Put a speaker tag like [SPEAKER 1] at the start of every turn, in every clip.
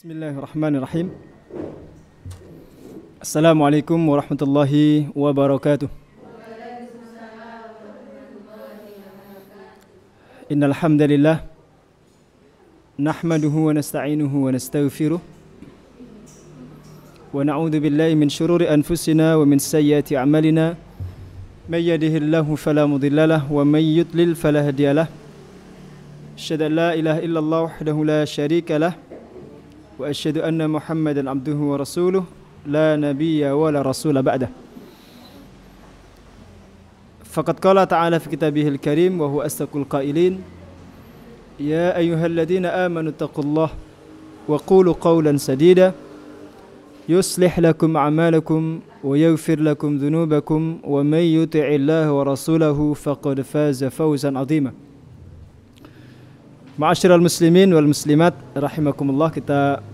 [SPEAKER 1] Bismillahirrahmanirrahim. Assalamualaikum warahmatullahi wabarakatuh. Innal hamdalillah nahmaduhu wa nasta'inuhu wa nastaghfiruh wa na'udzu billahi min shururi anfusina wa min sayyiati a'malina may yahdihillahu fala mudilla lahu wa may yudlil fala hadiya lahu. Asyhadu an la ilaha illallah wahdahu la syarika lahu wa asyhadu anna Muhammadan abduhu wa rasuluh la nabiyya wa la rasula ba'dah. Faqad qala ta'ala fi kitabihil karim wa huwa asdaqul qailin ya ayyuhalladzina amanu taqullaha wa qulu qawlan sadida yuslih lakum a'malakum wa yaghfir lakum dhunubakum wa may yuti'illaha wa rasulahu faqad faza fawzan 'azima. Ma'asyiral muslimin wal muslimat rahimakumullah, kita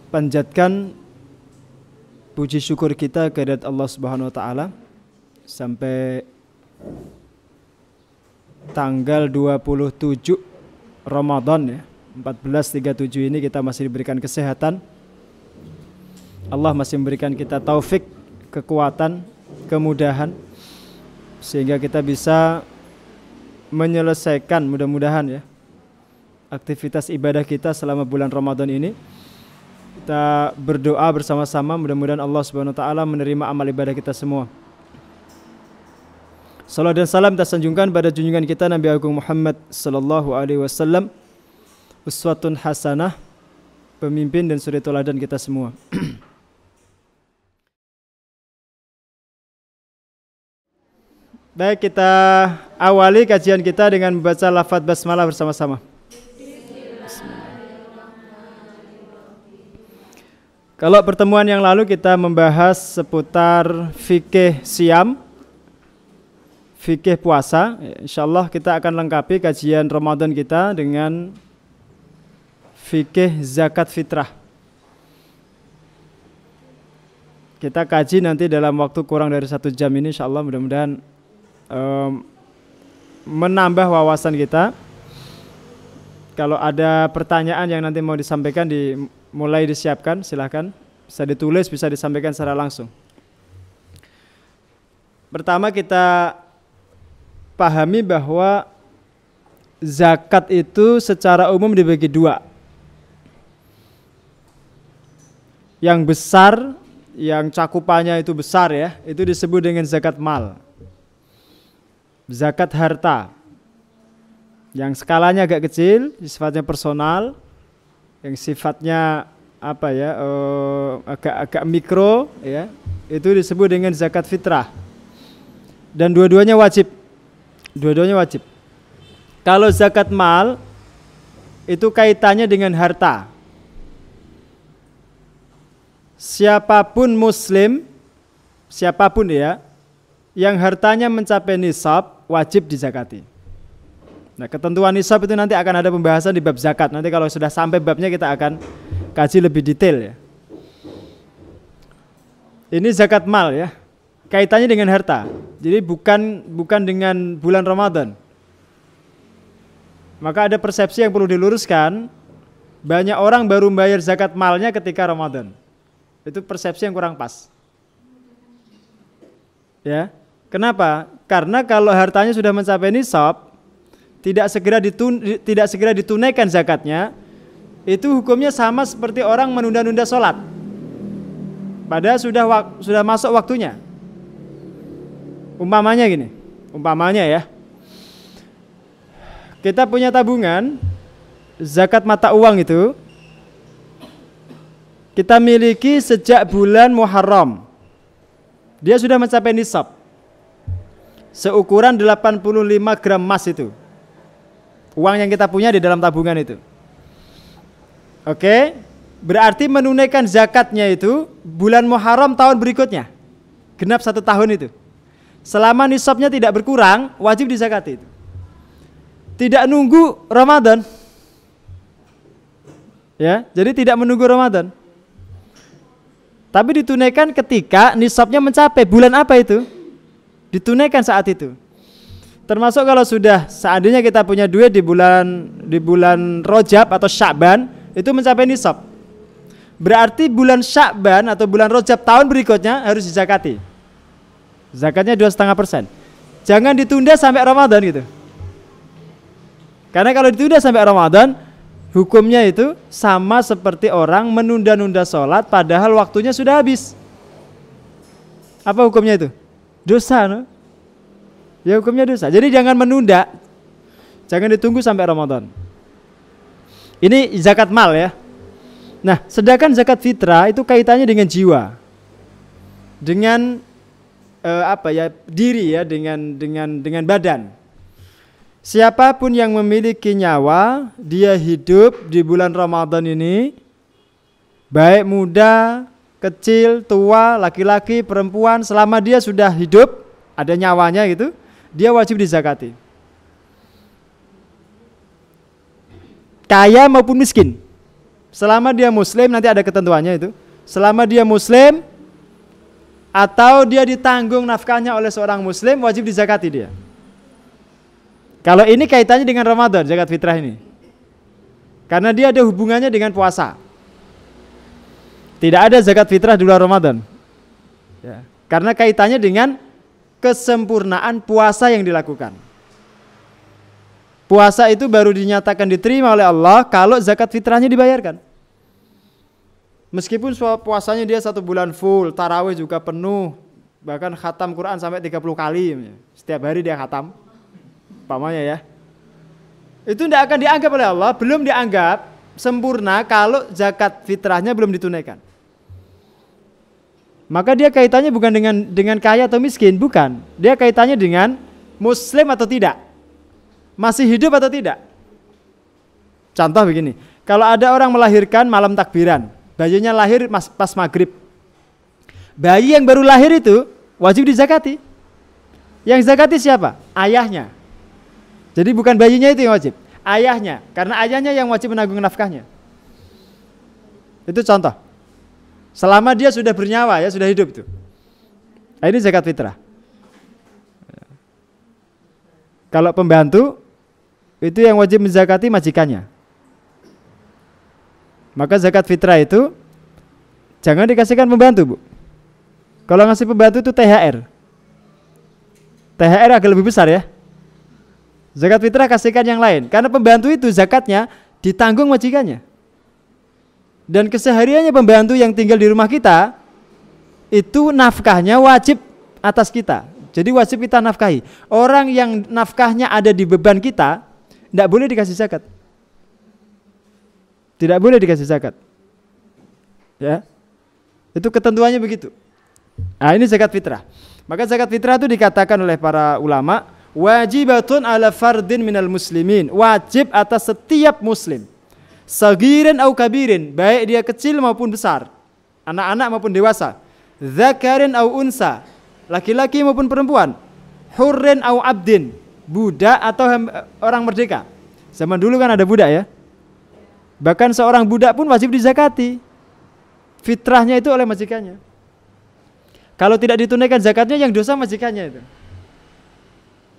[SPEAKER 1] panjatkan puji syukur kita kehadirat Allah Subhanahu wa taala sampai tanggal 27 Ramadan ya, 1437 ini kita masih diberikan kesehatan. Allah masih memberikan kita taufik, kekuatan, kemudahan sehingga kita bisa menyelesaikan mudah-mudahan ya aktivitas ibadah kita selama bulan Ramadan ini. Kita berdoa bersama-sama, mudah-mudahan Allah Subhanahu wa taala menerima amal ibadah kita semua. Salam dan salam kita sanjungkan pada junjungan kita Nabi Agung Muhammad sallallahu alaihi wasallam, uswatun hasanah, pemimpin dan suri teladan kita semua. Baik, kita awali kajian kita dengan membaca lafaz basmalah bersama-sama. Kalau pertemuan yang lalu kita membahas seputar fikih siam, fikih puasa, insyaallah kita akan lengkapi kajian Ramadan kita dengan fikih zakat fitrah. Kita kaji nanti dalam waktu kurang dari 1 jam ini, insyaallah mudah-mudahan menambah wawasan kita. Kalau ada pertanyaan yang nanti mau disampaikan mulai disiapkan, silahkan. Bisa ditulis, bisa disampaikan secara langsung. Pertama kita pahami bahwa zakat itu secara umum dibagi dua. Yang besar, yang cakupannya itu besar ya, itu disebut dengan zakat mal. Zakat harta. Yang skalanya agak kecil, sifatnya personal, yang sifatnya apa ya, agak mikro ya, itu disebut dengan zakat fitrah. Dan dua-duanya wajib. Dua-duanya wajib. Kalau zakat mal itu kaitannya dengan harta. Siapapun muslim, siapapun ya, yang hartanya mencapai nisab wajib dizakati. Nah, ketentuan nisab itu nanti akan ada pembahasan di bab zakat. Nanti kalau sudah sampai babnya kita akan kaji lebih detail ya. Ini zakat mal ya. Kaitannya dengan harta. Jadi bukan dengan bulan Ramadan. Maka ada persepsi yang perlu diluruskan. Banyak orang baru membayar zakat malnya ketika Ramadan. Itu persepsi yang kurang pas. Ya. Kenapa? Karena kalau hartanya sudah mencapai nisab, tidak segera ditunaikan zakatnya, itu hukumnya sama seperti orang menunda-nunda sholat. Padahal sudah masuk waktunya. Umpamanya gini, ya, kita punya tabungan zakat mata uang itu kita miliki sejak bulan Muharram. Dia sudah mencapai nisab seukuran 85 gram emas itu. Uang yang kita punya di dalam tabungan itu. Oke, berarti menunaikan zakatnya itu bulan Muharram tahun berikutnya. Genap 1 tahun itu. Selama nisabnya tidak berkurang, wajib dizakati itu. Tidak nunggu Ramadan. Ya, jadi tidak menunggu Ramadan. Tapi ditunaikan ketika nisabnya mencapai. Bulan apa itu? Ditunaikan saat itu. Termasuk kalau sudah seandainya kita punya duit di bulan Rajab atau Sya'ban, itu mencapai nisab. berarti bulan Sya'ban atau bulan Rajab tahun berikutnya harus dizakati. Zakatnya 2,5%. Jangan ditunda sampai Ramadan gitu. Karena kalau ditunda sampai Ramadan, hukumnya itu sama seperti orang menunda-nunda sholat padahal waktunya sudah habis. Apa hukumnya itu? Dosa, no? Ya hukumnya dosa. Jadi jangan menunda. Jangan ditunggu sampai Ramadan. Ini zakat mal ya. Nah, sedangkan zakat fitrah itu kaitannya dengan jiwa. Dengan diri ya, dengan badan. Siapapun yang memiliki nyawa, dia hidup di bulan Ramadan ini, baik muda, kecil, tua, laki-laki, perempuan, selama dia sudah hidup, ada nyawanya gitu, dia wajib dizakati. Kaya maupun miskin. Selama dia muslim, nanti ada ketentuannya itu. Selama dia muslim atau dia ditanggung nafkahnya oleh seorang muslim, wajib dizakati dia. Kalau ini kaitannya dengan Ramadan, zakat fitrah ini. Karena dia ada hubungannya dengan puasa. Tidak ada zakat fitrah di bulan Ramadan. Ya. Karena kaitannya dengan kesempurnaan puasa yang dilakukan. Puasa itu baru dinyatakan diterima oleh Allah kalau zakat fitrahnya dibayarkan. Meskipun puasanya dia 1 bulan full, tarawih juga penuh, bahkan khatam Quran sampai 30 kali. Setiap hari dia khatam, umpamanya ya. Itu tidak akan dianggap oleh Allah, belum dianggap sempurna kalau zakat fitrahnya belum ditunaikan. Maka dia kaitannya bukan dengan kaya atau miskin, bukan. Dia kaitannya dengan muslim atau tidak, masih hidup atau tidak. Contoh begini, kalau ada orang melahirkan malam takbiran, bayinya lahir pas maghrib, bayi yang baru lahir itu wajib dizakati. Yang zakati siapa? Ayahnya. Jadi bukan bayinya itu yang wajib, ayahnya, karena ayahnya yang wajib menanggung nafkahnya. Itu contoh. Selama dia sudah bernyawa ya, sudah hidup itu. Ini zakat fitrah. Kalau pembantu itu yang wajib menzakati majikannya. Maka zakat fitrah itu jangan dikasihkan pembantu, Bu. Kalau ngasih pembantu itu THR. THR agak lebih besar ya. Zakat fitrah kasihkan yang lain. Karena pembantu itu zakatnya ditanggung majikannya. Dan kesehariannya pembantu yang tinggal di rumah kita, itu nafkahnya wajib atas kita. Jadi wajib kita nafkahi. Orang yang nafkahnya ada di beban kita, tidak boleh dikasih zakat. Tidak boleh dikasih zakat. Ya. Itu ketentuannya begitu. Nah, ini zakat fitrah. Maka zakat fitrah itu dikatakan oleh para ulama, wajibatun ala fardin minal muslimin. Wajib atas setiap muslim. Sagirin au kabirin, baik dia kecil maupun besar, anak-anak maupun dewasa. Zakarin au unsa, laki-laki maupun perempuan. Hurrin au abdin, budak atau orang merdeka. Zaman dulu kan ada budak ya. Bahkan seorang budak pun wajib dizakati. Fitrahnya itu oleh majikannya. Kalau tidak ditunaikan zakatnya, yang dosa majikannya itu.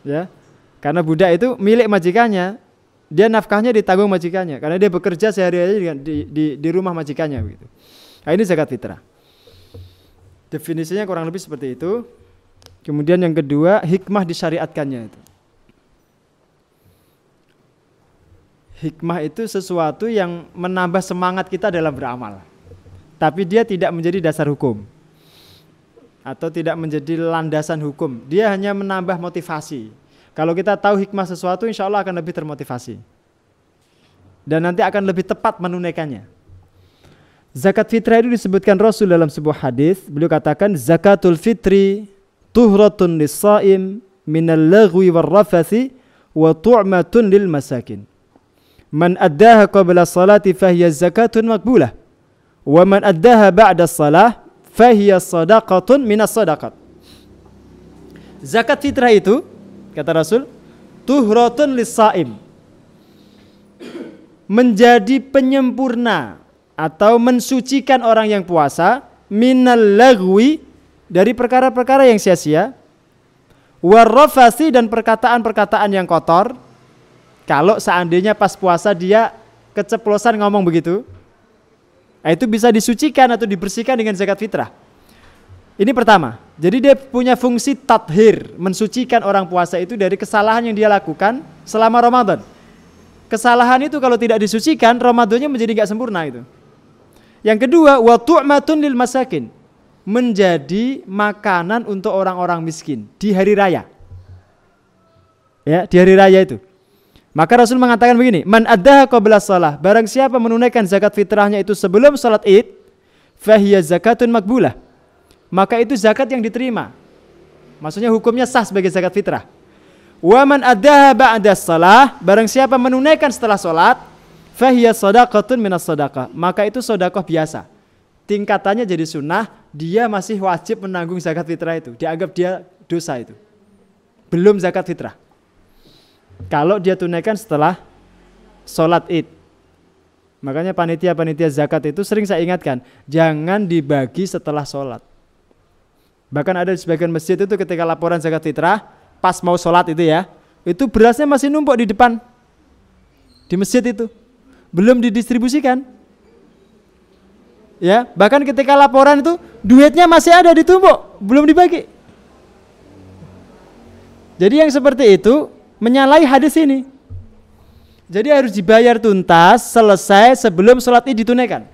[SPEAKER 1] Ya. Karena budak itu milik majikannya, dia nafkahnya ditanggung majikannya karena dia bekerja sehari-hari di rumah majikannya begitu. Nah, ini zakat fitrah. Definisinya kurang lebih seperti itu. Kemudian yang kedua, hikmah disyariatkannya itu. Hikmah itu sesuatu yang menambah semangat kita dalam beramal. Tapi dia tidak menjadi dasar hukum atau tidak menjadi landasan hukum. Dia hanya menambah motivasi. Kalau kita tahu hikmah sesuatu, insya Allah akan lebih termotivasi. Dan nanti akan lebih tepat menunaikannya. Zakat fitrah itu disebutkan Rasul dalam sebuah hadis. Beliau katakan, zakatul fitri tuhratun lis-shaim minal laghwi war-rafathi wa tu'matun lil masakin. Man addaha qabla salati fahiya zakatun maqbulah. Wa man addaha ba'da salah fahiya sadaqatun minas sadaqat. Zakat fitrah itu, kata Rasul, tuhratun lis-shaim, menjadi penyempurna atau mensucikan orang yang puasa, minal lagwi, dari perkara-perkara yang sia-sia, warrafasi, dan perkataan-perkataan yang kotor. Kalau seandainya pas puasa dia keceplosan ngomong begitu, Nah, itu bisa disucikan atau dibersihkan dengan zakat fitrah. Ini pertama. Jadi dia punya fungsi tathir, mensucikan orang puasa itu dari kesalahan yang dia lakukan selama Ramadan. Kesalahan itu kalau tidak disucikan, Ramadannya menjadi gak sempurna itu. Yang kedua, wa tu'matun lil masakin, menjadi makanan untuk orang-orang miskin di hari raya. Ya, di hari raya itu. Maka Rasul mengatakan begini, man addaha qabla shalah, barang siapa menunaikan zakat fitrahnya itu sebelum salat Id, fahiya zakatun makbulah, maka itu zakat yang diterima. Maksudnya hukumnya sah sebagai zakat fitrah. Wa man addaha ba'da shalah, barang siapa menunaikan setelah salat, fahiya shadaqatun minas shadaqah, maka itu sedekah biasa. Tingkatannya jadi sunnah, dia masih wajib menanggung zakat fitrah itu. Dianggap dia dosa itu. Belum zakat fitrah. Kalau dia tunaikan setelah sholat Id. Makanya panitia-panitia zakat itu sering saya ingatkan, jangan dibagi setelah sholat. Bahkan ada di sebagian masjid itu ketika laporan zakat fitrah, pas mau sholat itu ya, itu berasnya masih numpuk di depan, di masjid itu. Belum didistribusikan. Ya, bahkan ketika laporan itu duitnya masih ada ditumpuk, belum dibagi. Jadi yang seperti itu menyalahi hadis ini. Jadi harus dibayar tuntas selesai sebelum sholat Id ditunaikan.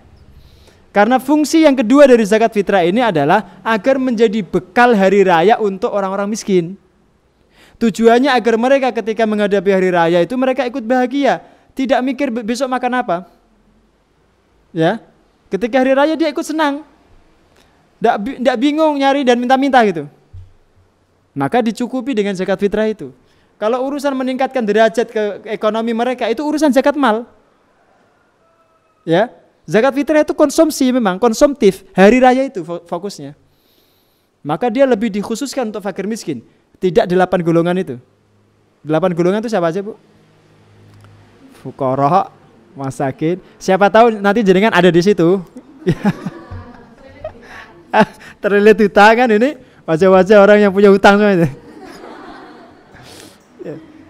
[SPEAKER 1] Karena fungsi yang kedua dari zakat fitrah ini adalah agar menjadi bekal hari raya untuk orang-orang miskin. Tujuannya agar mereka ketika menghadapi hari raya itu mereka ikut bahagia, tidak mikir besok makan apa. Ya, ketika hari raya dia ikut senang, tidak bingung nyari dan minta-minta gitu. Maka dicukupi dengan zakat fitrah itu. Kalau urusan meningkatkan derajat ke ekonomi mereka itu urusan zakat mal. Ya, zakat fitrah itu konsumsi, memang konsumtif. Hari raya itu fokusnya. Maka dia lebih dikhususkan untuk fakir miskin, tidak 8 golongan itu. 8 golongan itu siapa aja, Bu? Fuqara, masakin. Siapa tahu nanti jenengan ada di situ. Terlihat hutang kan ini, wajah-wajah orang yang punya hutang semua itu.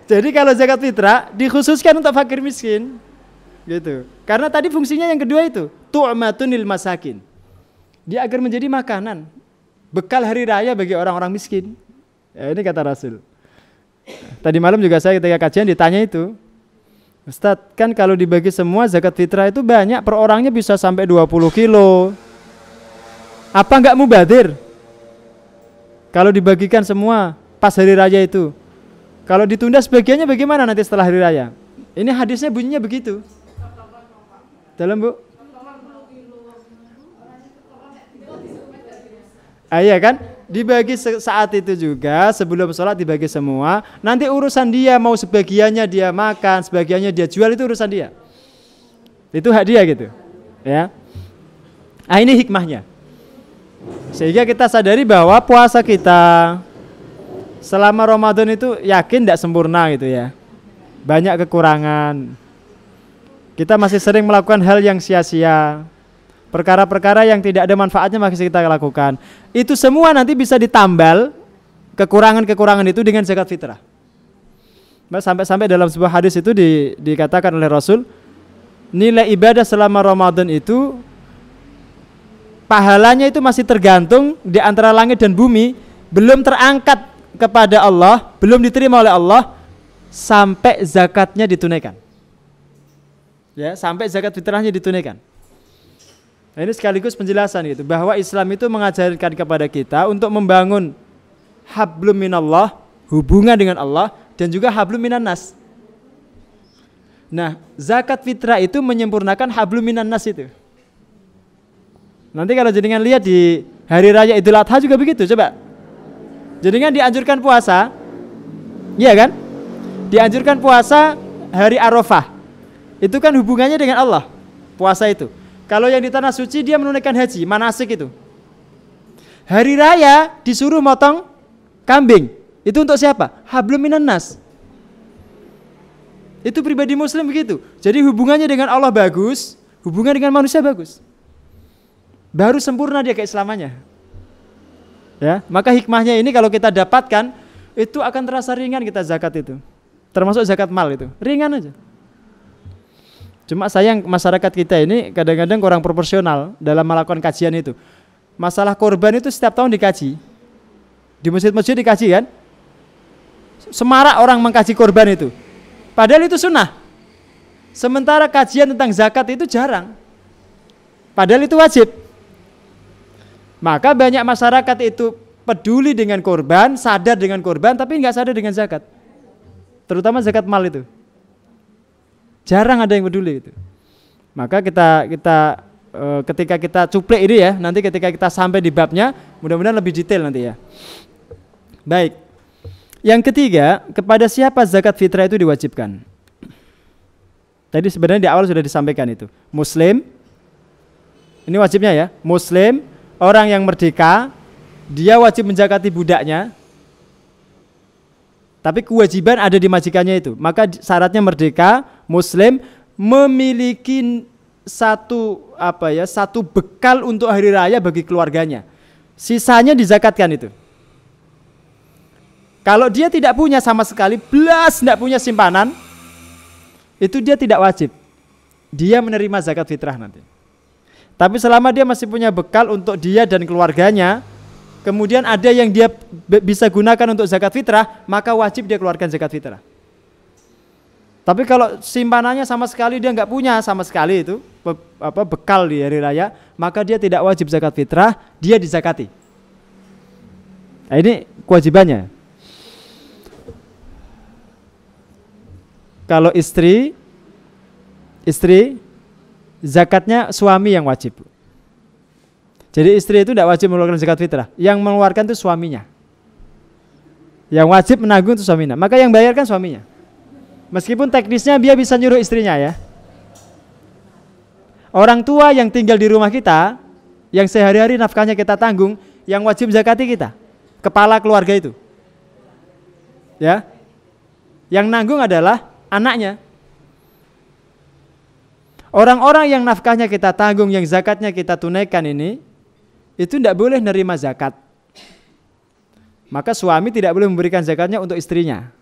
[SPEAKER 1] Jadi kalau zakat fitrah dikhususkan untuk fakir miskin, gitu. Karena tadi fungsinya yang kedua itu tu'matun lil masakin. Dia agar menjadi makanan, bekal hari raya bagi orang-orang miskin. Ya, ini kata Rasul. Tadi malam juga saya ketika kajian ditanya itu, Ustadz, kan kalau dibagi semua zakat fitrah itu banyak, per orangnya bisa sampai 20 kilo. Apa enggak mubadir? Kalau dibagikan semua pas hari raya itu. Kalau ditunda sebagiannya bagaimana nanti setelah hari raya? Ini hadisnya bunyinya begitu. Dalam, Bu? Iya kan? Dibagi saat itu juga, sebelum sholat dibagi semua. Nanti urusan dia, mau sebagiannya dia makan, sebagiannya dia jual, itu urusan dia. Itu hak dia gitu. Ya. Nah, ini hikmahnya. Sehingga kita sadari bahwa puasa kita selama Ramadan itu yakin tidak sempurna gitu ya. Banyak kekurangan. Kita masih sering melakukan hal yang sia-sia. Perkara-perkara yang tidak ada manfaatnya masih kita lakukan. Itu semua nanti bisa ditambal kekurangan-kekurangan itu dengan zakat fitrah. Sampai-sampai dalam sebuah hadis itu dikatakan oleh Rasul, nilai ibadah selama Ramadan itu pahalanya itu masih tergantung di antara langit dan bumi, belum terangkat kepada Allah, belum diterima oleh Allah sampai zakatnya ditunaikan. Ya, sampai zakat fitrahnya ditunaikan. Nah, ini sekaligus penjelasan gitu, bahwa Islam itu mengajarkan kepada kita untuk membangun hablum minallah, hubungan dengan Allah, dan juga hablum minannas. Nah, zakat fitrah itu menyempurnakan hablum minannas itu. Nanti kalau jenengan lihat di hari raya Idul Adha juga begitu, coba. Jenengan dianjurkan puasa, iya kan? Dianjurkan puasa hari Arafah. Itu kan hubungannya dengan Allah, puasa itu. Kalau yang di tanah suci dia menunaikan haji, manasik itu. Hari raya disuruh motong kambing. Itu untuk siapa? Hablum minannas. Itu pribadi muslim begitu. Jadi hubungannya dengan Allah bagus, hubungan dengan manusia bagus. Baru sempurna dia keislamannya. Ya, maka hikmahnya ini kalau kita dapatkan, itu akan terasa ringan kita zakat itu. Termasuk zakat mal itu. Ringan aja. Cuma sayang masyarakat kita ini kadang-kadang kurang proporsional dalam melakukan kajian itu. Masalah korban itu setiap tahun dikaji. Di masjid-masjid dikaji kan? Semarak orang mengkaji korban itu. Padahal itu sunnah. Sementara kajian tentang zakat itu jarang. Padahal itu wajib. Maka banyak masyarakat itu peduli dengan korban, sadar dengan korban, tapi nggak sadar dengan zakat. Terutama zakat mal itu. Jarang ada yang peduli itu. Maka kita ketika kita cuplik ini ya, nanti ketika kita sampai di babnya, mudah-mudahan lebih detail nanti ya. Baik. Yang ketiga, kepada siapa zakat fitrah itu diwajibkan? Tadi sebenarnya di awal sudah disampaikan itu. Muslim, ini wajibnya ya. Muslim, orang yang merdeka, dia wajib menzakati budaknya. Tapi kewajiban ada di majikannya itu. Maka syaratnya merdeka, Muslim, memiliki satu bekal untuk hari raya bagi keluarganya. Sisanya dizakatkan itu. Kalau dia tidak punya sama sekali, tidak punya simpanan, itu dia tidak wajib. Dia menerima zakat fitrah nanti. Tapi selama dia masih punya bekal untuk dia dan keluarganya, kemudian ada yang dia bisa gunakan untuk zakat fitrah, maka wajib dia keluarkan zakat fitrah. Tapi kalau simpanannya sama sekali dia nggak punya sama sekali itu bekal di hari raya, maka dia tidak wajib zakat fitrah, dia dizakati. Nah, ini kewajibannya. Kalau istri zakatnya suami yang wajib. Jadi istri itu tidak wajib mengeluarkan zakat fitrah, yang mengeluarkan itu suaminya. Yang wajib menanggung itu suaminya, maka yang bayarkan suaminya. Meskipun teknisnya dia bisa nyuruh istrinya ya. Orang tua yang tinggal di rumah kita, yang sehari-hari nafkahnya kita tanggung, yang wajib zakati kita, kepala keluarga itu. Ya. Yang nanggung adalah anaknya. Orang-orang yang nafkahnya kita tanggung, yang zakatnya kita tunaikan ini, itu tidak boleh nerima zakat. Maka suami tidak boleh memberikan zakatnya untuk istrinya.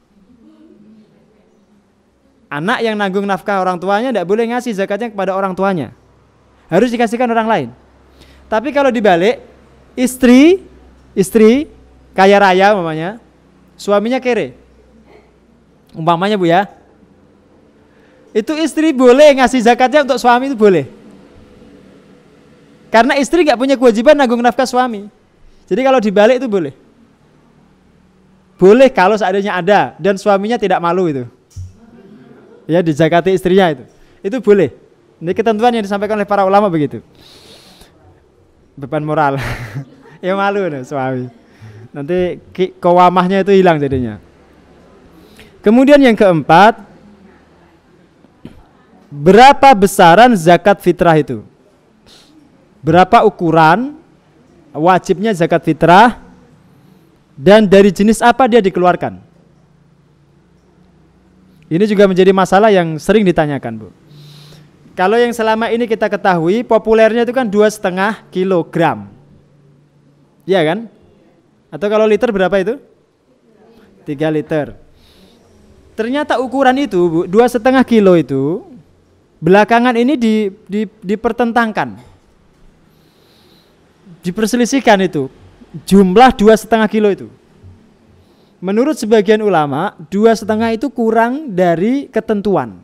[SPEAKER 1] Anak yang nanggung nafkah orang tuanya tidak boleh ngasih zakatnya kepada orang tuanya. Harus dikasihkan orang lain. Tapi kalau dibalik, istri kaya raya umpamanya, suaminya kere. Umpamanya Bu ya. Itu istri boleh ngasih zakatnya untuk suami, itu boleh. Karena istri nggak punya kewajiban nanggung nafkah suami. Jadi kalau dibalik itu boleh. Boleh kalau seandainya ada dan suaminya tidak malu itu. Ya, dizakati istrinya itu. Itu boleh. Ini ketentuan yang disampaikan oleh para ulama begitu. Beban moral. Ya malu nih suami. Nanti kewamahnya itu hilang jadinya. Kemudian yang keempat, berapa besaran zakat fitrah itu? Berapa ukuran wajibnya zakat fitrah dan dari jenis apa dia dikeluarkan? Ini juga menjadi masalah yang sering ditanyakan, Bu. Kalau yang selama ini kita ketahui populernya itu kan 2,5 kilogram. Iya kan? Atau kalau liter berapa itu? 3 liter. Ternyata ukuran itu, Bu, 2,5 kilo itu belakangan ini dipertentangkan. Diperselisihkan itu. Jumlah 2,5 kilo itu. Menurut sebagian ulama, 2,5 itu kurang dari ketentuan.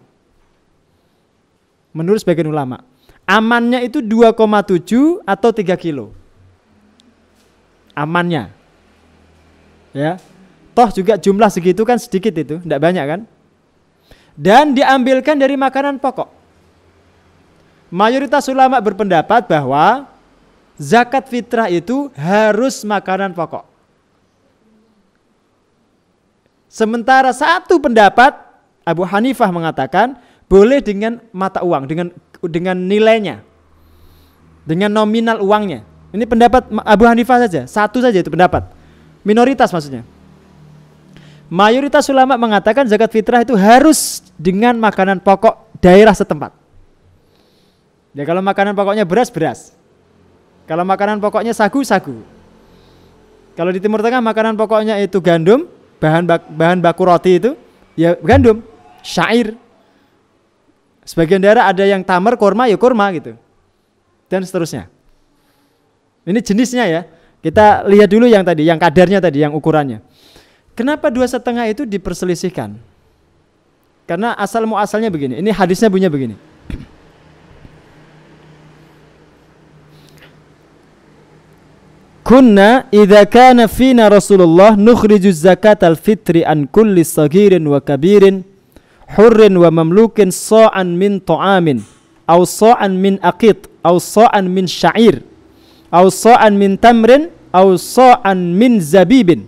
[SPEAKER 1] Menurut sebagian ulama, amannya itu 2,7 atau 3 kilo. Amannya. Ya. Toh juga jumlah segitu kan sedikit itu, tidak banyak kan? Dan diambilkan dari makanan pokok. Mayoritas ulama berpendapat bahwa zakat fitrah itu harus makanan pokok. Sementara satu pendapat Abu Hanifah mengatakan boleh dengan mata uang, dengan nilainya, dengan nominal uangnya. Ini pendapat Abu Hanifah saja, satu saja itu pendapat. Minoritas maksudnya. Mayoritas ulama mengatakan zakat fitrah itu harus dengan makanan pokok daerah setempat. Ya kalau makanan pokoknya beras, beras. Kalau makanan pokoknya sagu, sagu. Kalau di Timur Tengah makanan pokoknya itu gandum, bahan baku roti itu ya gandum, syair. Sebagian daerah ada yang tamar, kurma, ya kurma gitu. Dan seterusnya. Ini jenisnya ya. Kita lihat dulu yang tadi, yang kadarnya tadi, yang ukurannya. Kenapa 2,5 itu diperselisihkan? Karena asal muasalnya begini. Ini hadisnya bunyinya begini. Kunna idza kana fina Rasulullah nukhriju zakatal fitri an kulli saghirin wa kabirin hurrin wa mamlukin sa'an min ta'amin aw sa'an min aqit aw sa'an min sya'ir aw sa'an min tamrin aw sa'an min zabibin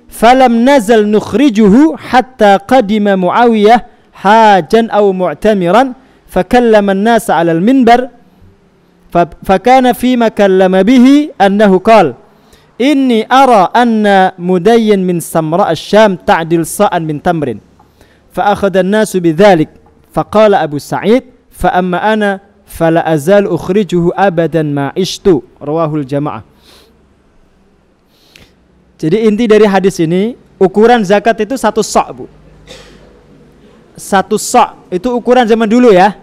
[SPEAKER 1] falam nazal nukhrijuhu hatta qadima Muawiyah hajan aw mu'tamiran fakallama an-nasa 'ala al-minbar fakana fima kallama bihi annahu qala inni ara anna mudayyin min samra asy-syam ta'dil sa'an min tamrin fa akhadha an-nasu bidzalik faqala Abu Sa'id fa amma ana fala azal ukhrijuhu abadan ma ishtu rawahul jamaah. Jadi inti dari hadis ini, ukuran zakat itu 1 sa', Bu. 1 sa' itu ukuran zaman dulu ya.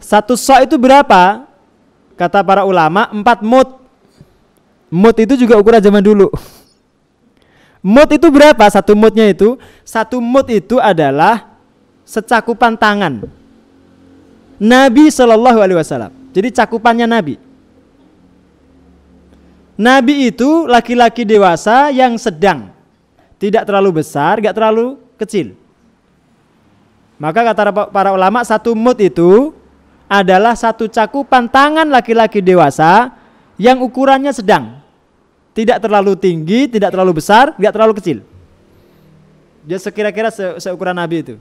[SPEAKER 1] 1 sa' itu berapa? Kata para ulama 4 mud. Mud itu juga ukuran zaman dulu. Mud itu berapa? 1 mudnya itu? 1 mud itu adalah secakupan tangan Nabi SAW. Jadi cakupannya Nabi. Nabi itu laki-laki dewasa yang sedang, tidak terlalu besar, gak terlalu kecil. Maka kata para ulama 1 mud itu adalah 1 cakupan tangan laki-laki dewasa yang ukurannya sedang, tidak terlalu tinggi, tidak terlalu besar, tidak terlalu kecil. Dia sekira-kira seukuran Nabi itu.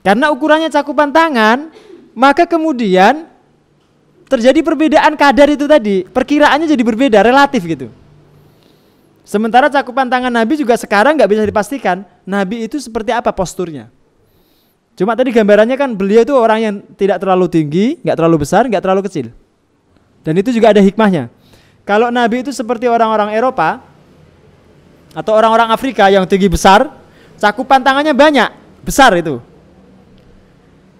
[SPEAKER 1] Karena ukurannya cakupan tangan, maka kemudian terjadi perbedaan kadar itu tadi. Perkiraannya jadi berbeda, relatif gitu. Sementara cakupan tangan Nabi juga sekarang nggak bisa dipastikan Nabi itu seperti apa posturnya. Cuma tadi gambarannya kan beliau itu orang yang tidak terlalu tinggi, nggak terlalu besar, nggak terlalu kecil. Dan itu juga ada hikmahnya. Kalau Nabi itu seperti orang-orang Eropa atau orang-orang Afrika yang tinggi besar, cakupan tangannya banyak, besar itu.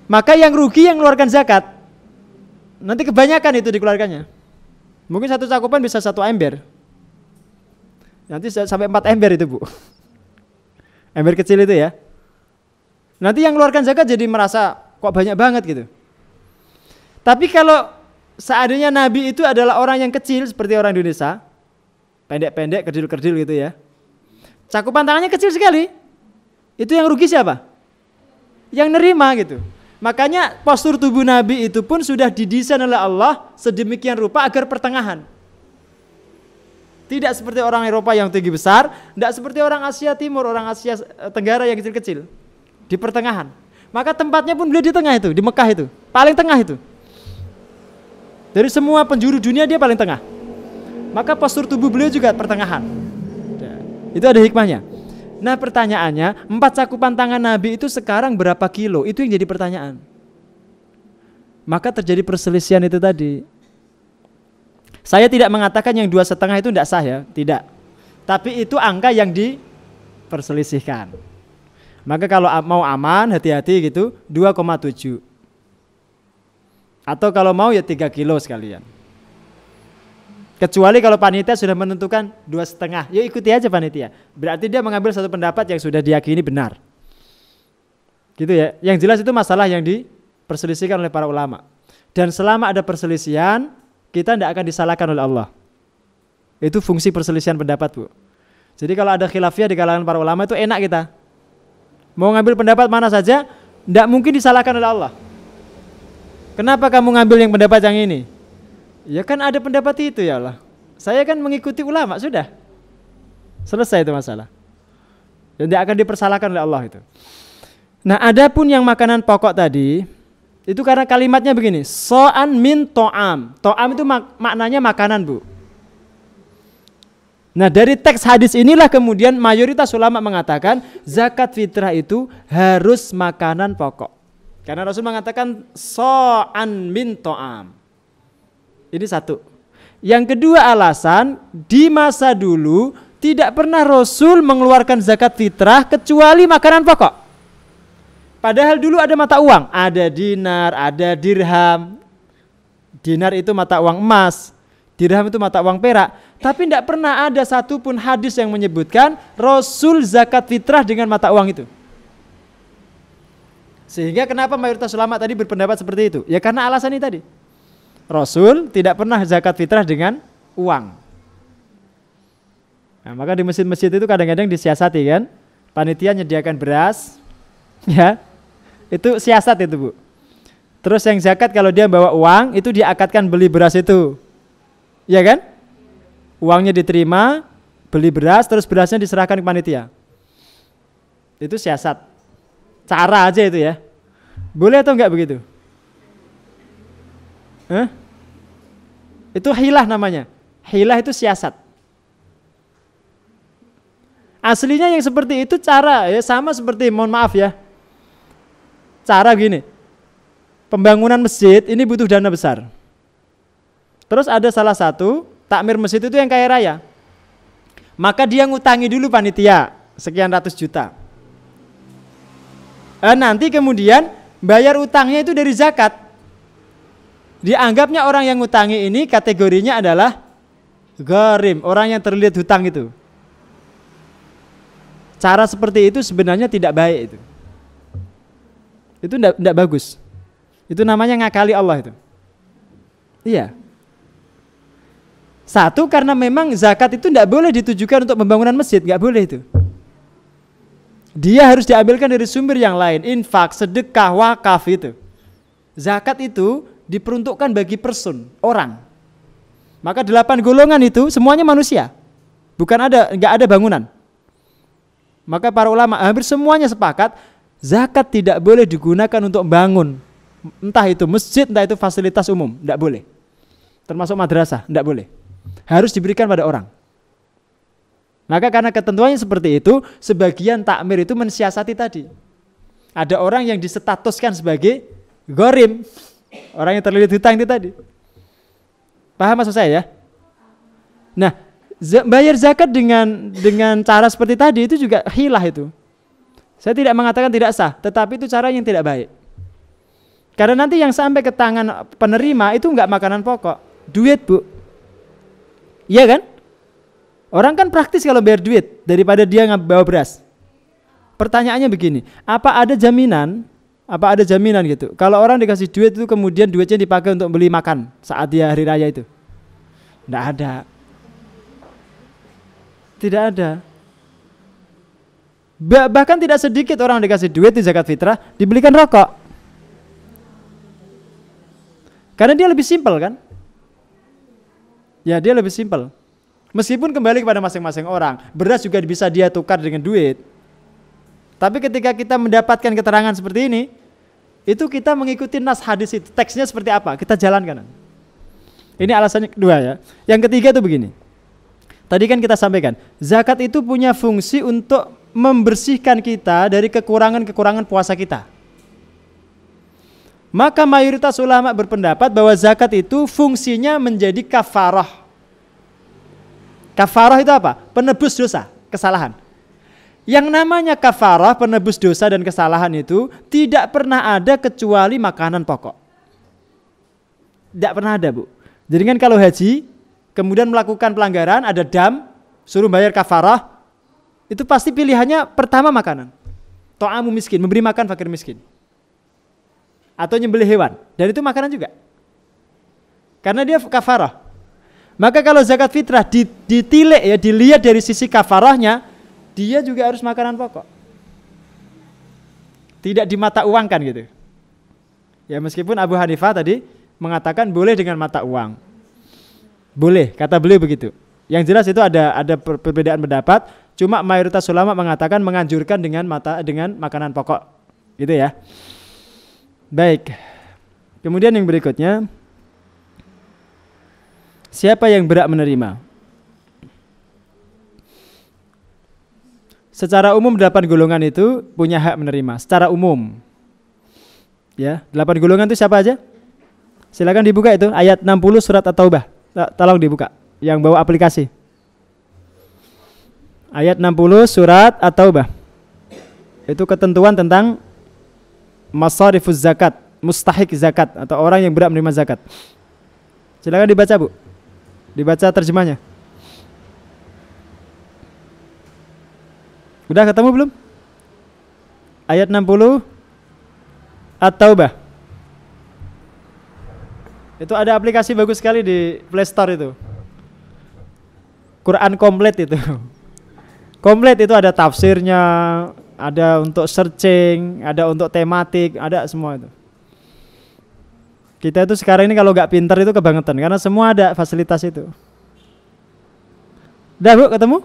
[SPEAKER 1] Maka yang rugi yang mengeluarkan zakat. Nanti kebanyakan itu dikeluarkannya. Mungkin 1 cakupan bisa 1 ember. Nanti sampai 4 ember itu, Bu. Ember kecil itu ya. Nanti yang mengeluarkan zakat jadi merasa kok banyak banget gitu. Tapi kalau seandainya Nabi itu adalah orang yang kecil seperti orang Indonesia, pendek-pendek, kerdil-kerdil gitu ya, cakupan tangannya kecil sekali, itu yang rugi siapa? Yang nerima gitu. Makanya postur tubuh Nabi itu pun sudah didesain oleh Allah sedemikian rupa agar pertengahan. Tidak seperti orang Eropa yang tinggi besar, tidak seperti orang Asia Timur, orang Asia Tenggara yang kecil-kecil. Di pertengahan. Maka tempatnya pun beliau di tengah itu, di Mekah itu, paling tengah itu. Dari semua penjuru dunia dia paling tengah. Maka postur tubuh beliau juga pertengahan. Itu ada hikmahnya. Nah pertanyaannya, 4 cakupan tangan Nabi itu sekarang berapa kilo? Itu yang jadi pertanyaan. Maka terjadi perselisihan itu tadi. Saya tidak mengatakan yang 2,5 itu tidak sah ya, tidak. Tapi itu angka yang diperselisihkan. Maka kalau mau aman, hati-hati gitu, 2,7. Atau kalau mau ya 3 kilo sekalian. Kecuali kalau panitia sudah menentukan 2,5, ya ikuti aja panitia. Berarti dia mengambil satu pendapat yang sudah diyakini benar. Gitu ya. Yang jelas itu masalah yang diperselisihkan oleh para ulama. Dan selama ada perselisihan, kita tidak akan disalahkan oleh Allah. Itu fungsi perselisihan pendapat, Bu. Jadi kalau ada khilafiyah di kalangan para ulama itu enak kita. Mau ngambil pendapat mana saja, tidak mungkin disalahkan oleh Allah. Kenapa kamu ngambil yang pendapat yang ini? Ya kan ada pendapat itu ya Allah. Saya kan mengikuti ulama, sudah. Selesai itu masalah. Dan tidak akan dipersalahkan oleh Allah itu. Nah adapun yang makanan pokok tadi, itu karena kalimatnya begini, so'an min to'am. To'am itu maknanya makanan, Bu. Nah dari teks hadis inilah kemudian mayoritas ulama mengatakan zakat fitrah itu harus makanan pokok. Karena Rasul mengatakan so'an min to'am. Ini satu. Yang kedua alasan, di masa dulu tidak pernah Rasul mengeluarkan zakat fitrah kecuali makanan pokok. Padahal dulu ada mata uang, ada dinar, ada dirham. Dinar itu mata uang emas, dirham itu mata uang perak. Tapi tidak pernah ada satupun hadis yang menyebutkan Rasul zakat fitrah dengan mata uang itu. Sehingga kenapa mayoritas ulama tadi berpendapat seperti itu? Ya karena alasan ini tadi. Rasul tidak pernah zakat fitrah dengan uang. Nah, maka di masjid-masjid itu kadang-kadang disiasati kan, panitia menyediakan beras, ya, itu siasat itu Bu. Terus yang zakat kalau dia bawa uang itu diakatkan beli beras itu, ya kan? Uangnya diterima, beli beras, terus berasnya diserahkan ke panitia. Itu siasat, cara aja itu ya. Boleh atau enggak begitu? Itu hilah namanya. Hilah itu siasat. Aslinya yang seperti itu cara ya sama seperti, mohon maaf ya, cara gini, pembangunan masjid ini butuh dana besar. Terus ada salah satu takmir masjid itu yang kaya raya, maka dia ngutangi dulu panitia sekian ratus juta. Nanti kemudian bayar utangnya itu dari zakat. Dianggapnya orang yang ngutangi ini kategorinya adalah gharim, orang yang terlilit hutang itu. Cara seperti itu sebenarnya tidak baik itu. Itu tidak bagus. Itu namanya ngakali Allah itu. Iya. Satu, karena memang zakat itu tidak boleh ditujukan untuk pembangunan masjid, nggak boleh itu. Dia harus diambilkan dari sumber yang lain, infak, sedekah, wakaf itu. Zakat itu diperuntukkan bagi person, orang. Maka 8 golongan itu semuanya manusia. Nggak ada bangunan. Maka para ulama hampir semuanya sepakat zakat tidak boleh digunakan untuk bangun, entah itu masjid, entah itu fasilitas umum, tidak boleh. Termasuk madrasah, tidak boleh. Harus diberikan pada orang. Maka karena ketentuannya seperti itu, sebagian takmir itu mensiasati tadi. Ada orang yang disetatuskan sebagai gharim, orang yang terlilit hutang itu tadi. Paham maksud saya ya? Nah, bayar zakat dengan cara seperti tadi itu juga hilah itu. Saya tidak mengatakan tidak sah, tetapi itu cara yang tidak baik. Karena nanti yang sampai ke tangan penerima itu enggak makanan pokok, duit Bu. Iya kan? Orang kan praktis kalau bayar duit daripada dia bawa beras. Pertanyaannya begini, apa ada jaminan gitu? Kalau orang dikasih duit itu kemudian duitnya dipakai untuk beli makan saat dia hari raya itu? Tidak ada. Tidak ada. Bahkan tidak sedikit orang dikasih duit di zakat fitrah dibelikan rokok. Karena dia lebih simpel kan? Ya dia lebih simpel. Meskipun kembali kepada masing-masing orang, beras juga bisa dia tukar dengan duit. Tapi ketika kita mendapatkan keterangan seperti ini, itu kita mengikuti nas hadis itu, teksnya seperti apa, kita jalankan. Ini alasannya kedua ya. Yang ketiga itu begini. Tadi kan kita sampaikan, zakat itu punya fungsi untuk membersihkan kita dari kekurangan-kekurangan puasa kita. Maka mayoritas ulama berpendapat bahwa zakat itu fungsinya menjadi kafarah. Kafarah itu apa? Penebus dosa, kesalahan. Yang namanya kafarah, penebus dosa dan kesalahan itu tidak pernah ada kecuali makanan pokok. Tidak pernah ada Bu. Jadi kan kalau haji, kemudian melakukan pelanggaran, ada dam, suruh bayar kafarah, itu pasti pilihannya pertama makanan. To'amu miskin, memberi makan fakir miskin. Atau nyembelih hewan, dan itu makanan juga. Karena dia kafarah. Maka kalau zakat fitrah ditilik ya, dilihat dari sisi kafarahnya, dia juga harus makanan pokok. Tidak dimata uangkan gitu. Ya meskipun Abu Hanifah tadi mengatakan boleh dengan mata uang. Boleh, kata beliau begitu. Yang jelas itu ada perbedaan pendapat, cuma mayoritas ulama mengatakan menganjurkan dengan makanan pokok. Gitu ya. Baik. Kemudian yang berikutnya, siapa yang berhak menerima? Secara umum 8 golongan itu punya hak menerima. Secara umum. Ya, 8 golongan itu siapa aja? Silakan dibuka itu ayat 60 surat At-Taubah. Tolong dibuka yang bawa aplikasi. Ayat 60 surat At-Taubah. Itu ketentuan tentang masarifuz zakat, mustahik zakat atau orang yang berhak menerima zakat. Silakan dibaca, Bu. Dibaca terjemahnya. Udah ketemu belum? Ayat 60 At-Taubah. Itu ada aplikasi bagus sekali di Play Store itu. Quran komplit itu. Komplit itu ada tafsirnya, ada untuk searching, ada untuk tematik, ada semua itu. Kita itu sekarang ini kalau nggak pinter itu kebangetan karena semua ada fasilitas itu. Udah, Bu, ketemu?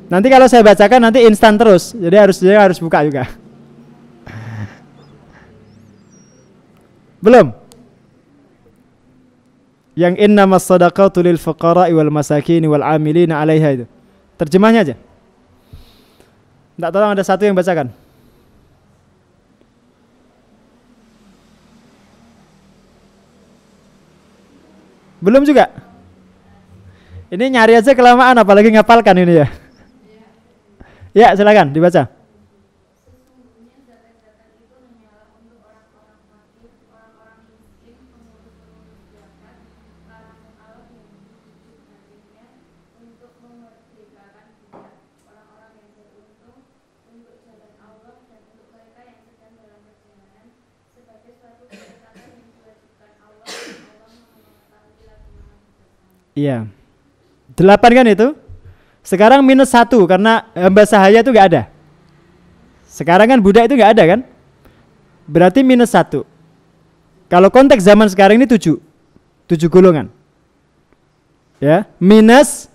[SPEAKER 1] Nanti kalau saya bacakan nanti instan terus, jadi harus buka juga. Belum? Yang innamas shadaqatu lil fuqara'i wal masakin wal 'amilina 'alaiha itu. Terjemahnya aja. Enggak, tolong ada satu yang bacakan. Belum juga? Ini nyari aja kelamaan apalagi ngapalkan ini ya. Ya, silakan dibaca. Iya. 8 kan itu? Sekarang -1 karena hamba sahaya itu nggak ada. Sekarang kan budak itu nggak ada kan? Berarti -1. Kalau konteks zaman sekarang ini 7 golongan. Ya, minus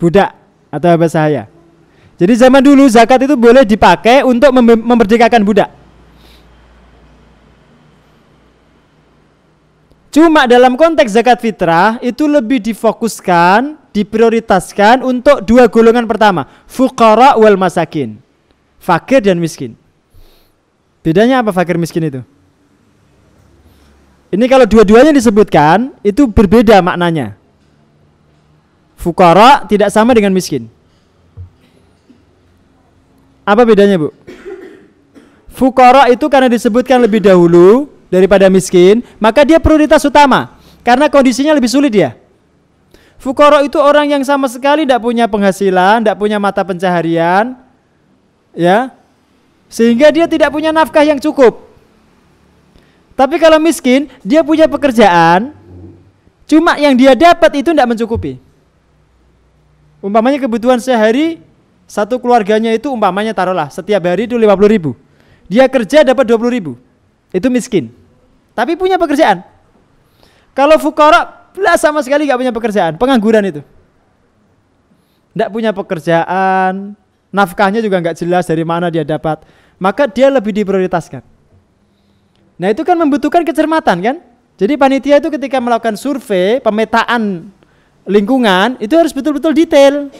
[SPEAKER 1] budak atau hamba sahaya. Jadi zaman dulu zakat itu boleh dipakai untuk memerdekakan budak. Cuma dalam konteks zakat fitrah itu lebih difokuskan, diprioritaskan untuk 2 golongan pertama, fuqara wal masakin, fakir dan miskin. Bedanya apa fakir miskin itu? Ini kalau dua-duanya disebutkan itu berbeda maknanya. Fuqara tidak sama dengan miskin. Apa bedanya, Bu? Fuqara itu karena disebutkan lebih dahulu daripada miskin, maka dia prioritas utama karena kondisinya lebih sulit dia. Fuqara itu orang yang sama sekali tidak punya penghasilan, tidak punya mata pencaharian, ya, sehingga dia tidak punya nafkah yang cukup. Tapi kalau miskin, dia punya pekerjaan, cuma yang dia dapat itu tidak mencukupi. Umpamanya kebutuhan sehari satu keluarganya itu umpamanya taruhlah setiap hari itu 50.000. Dia kerja dapat 20.000. Itu miskin. Tapi punya pekerjaan. Kalau fuqara sama sekali gak punya pekerjaan, pengangguran itu. Tidak punya pekerjaan, nafkahnya juga gak jelas dari mana dia dapat, maka dia lebih diprioritaskan. Nah itu kan membutuhkan kecermatan kan. Jadi panitia itu ketika melakukan survei, pemetaan lingkungan, itu harus betul-betul detail.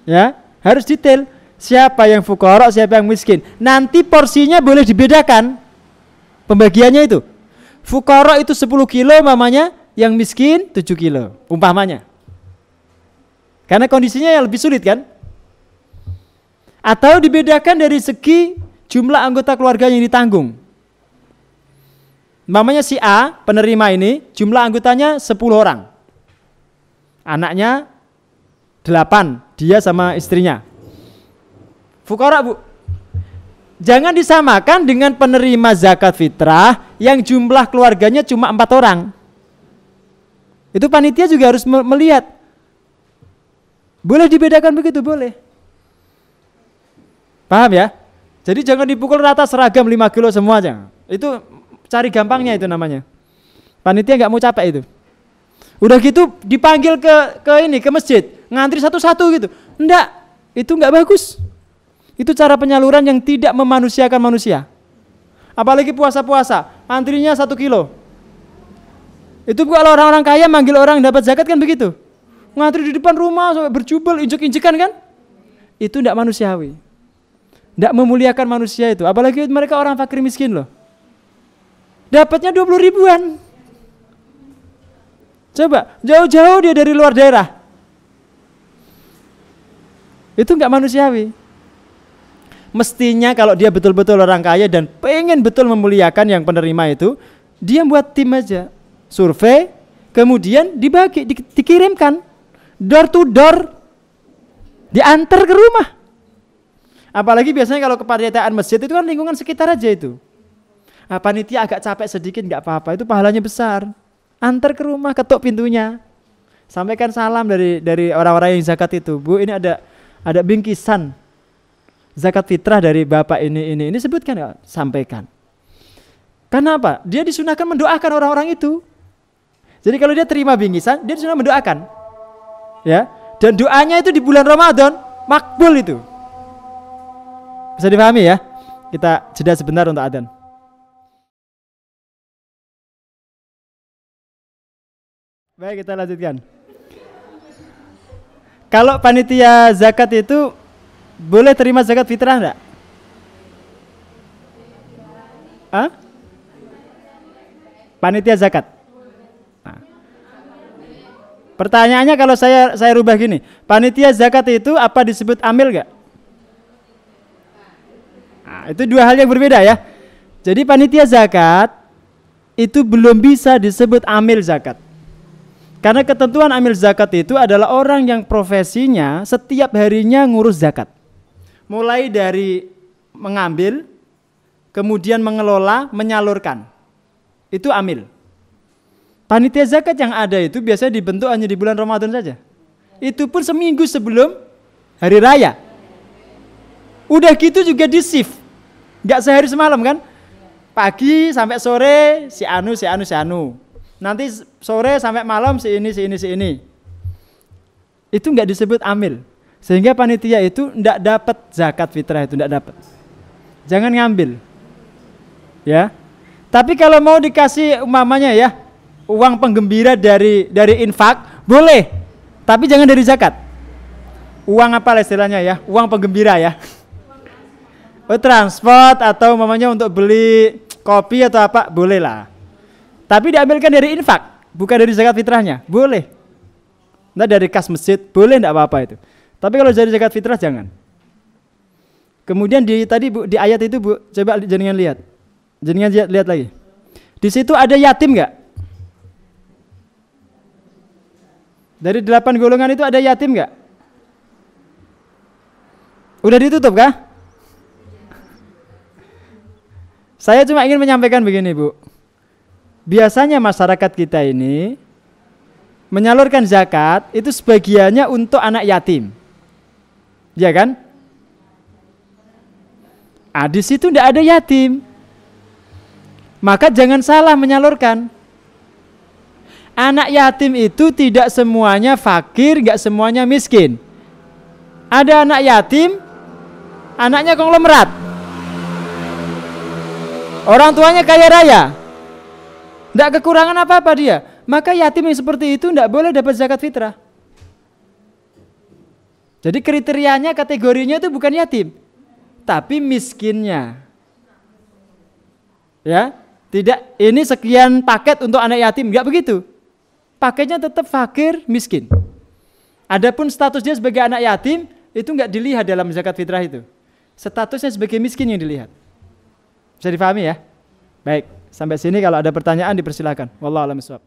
[SPEAKER 1] Ya, harus detail. Siapa yang fuqara, siapa yang miskin. Nanti porsinya boleh dibedakan. Pembagiannya itu. Fuqara itu 10 kilo umpamanya, yang miskin 7 kilo umpamanya. Karena kondisinya yang lebih sulit kan? Atau dibedakan dari segi jumlah anggota keluarga yang ditanggung. Umpamanya si A, penerima ini, jumlah anggotanya 10 orang. Anaknya 8, dia sama istrinya. Fuqara, Bu. Jangan disamakan dengan penerima zakat fitrah yang jumlah keluarganya cuma 4 orang. Itu panitia juga harus melihat. Boleh dibedakan begitu, boleh. Paham ya? Jadi jangan dipukul rata seragam 5 kilo semua aja. Itu cari gampangnya itu namanya. Panitia nggak mau capek itu. Udah gitu dipanggil ke masjid, ngantri satu-satu gitu. Enggak, itu nggak bagus. Itu cara penyaluran yang tidak memanusiakan manusia. Apalagi puasa-puasa, antrinya 1 kilo. Itu kalau orang-orang kaya manggil orang dapat zakat kan begitu. Ngantri di depan rumah sampai berjubel, injek-injekan kan? Itu tidak manusiawi. Tidak memuliakan manusia itu. Apalagi mereka orang fakir miskin loh. Dapatnya 20 ribuan. Coba, jauh-jauh dia dari luar daerah. Itu nggak manusiawi. Mestinya kalau dia betul-betul orang kaya dan pengen betul memuliakan yang penerima itu, dia buat tim aja, survei, kemudian dibagi, dikirimkan door to door, diantar ke rumah. Apalagi biasanya kalau kepanitiaan masjid itu kan lingkungan sekitar aja itu. Panitia agak capek sedikit nggak apa-apa, itu pahalanya besar. Antar ke rumah, ketuk pintunya, sampaikan salam dari orang-orang yang zakat itu. Bu, ini ada bingkisan zakat fitrah dari bapak ini sebutkan ya, sampaikan. Karena apa? Dia disunahkan mendoakan orang-orang itu. Jadi kalau dia terima bingkisan, dia disunahkan mendoakan. Ya, dan doanya itu di bulan Ramadan makbul itu. Bisa dipahami ya? Kita jeda sebentar untuk adzan. Baik, kita lanjutkan. Kalau panitia zakat itu boleh terima zakat fitrah enggak? Hah? Panitia zakat. Nah. Pertanyaannya kalau saya rubah gini, panitia zakat itu apa disebut amil enggak? Nah, itu dua hal yang berbeda ya. Jadi panitia zakat itu belum bisa disebut amil zakat. Karena ketentuan amil zakat itu adalah orang yang profesinya setiap harinya ngurus zakat. Mulai dari mengambil, kemudian mengelola, menyalurkan. Itu amil. Panitia zakat yang ada itu biasanya dibentuk hanya di bulan Ramadan saja. Itu pun seminggu sebelum hari raya. Udah gitu juga di shift. Gak sehari semalam kan. Pagi sampai sore si anu. Nanti sore sampai malam si ini. Itu gak disebut amil. Sehingga panitia itu tidak dapat zakat fitrah, itu tidak dapat. Jangan ngambil, ya. Tapi kalau mau dikasih umpamanya ya uang penggembira dari infak boleh, tapi jangan dari zakat. Uang apa istilahnya ya? Uang penggembira ya. Transport atau umpamanya untuk beli kopi atau apa boleh lah. Tapi diambilkan dari infak, bukan dari zakat fitrahnya, boleh. Nah dari kas masjid boleh, tidak apa-apa itu. Tapi kalau dari zakat fitrah jangan. Kemudian tadi Bu, di ayat itu Bu, coba jenengan lihat. Jenengan lihat lagi. Di situ ada yatim enggak? Dari 8 golongan itu ada yatim enggak? Udah ditutup kah? Saya cuma ingin menyampaikan begini Bu. Biasanya masyarakat kita ini menyalurkan zakat itu sebagiannya untuk anak yatim. Ya kan? Di situ tidak ada yatim. Maka jangan salah menyalurkan. Anak yatim itu tidak semuanya fakir, enggak semuanya miskin. Ada anak yatim, anaknya konglomerat. Orang tuanya kaya raya. Tidak kekurangan apa-apa dia. Maka yatim yang seperti itu tidak boleh dapat zakat fitrah. Jadi kriterianya, kategorinya itu bukan yatim, tapi miskinnya. Ya, tidak ini sekian paket untuk anak yatim, enggak begitu. Paketnya tetap fakir, miskin. Adapun status dia sebagai anak yatim itu enggak dilihat dalam zakat fitrah itu. Statusnya sebagai miskin yang dilihat. Bisa difahami ya? Baik, sampai sini kalau ada pertanyaan dipersilakan. Wallahu a'lam bishawab.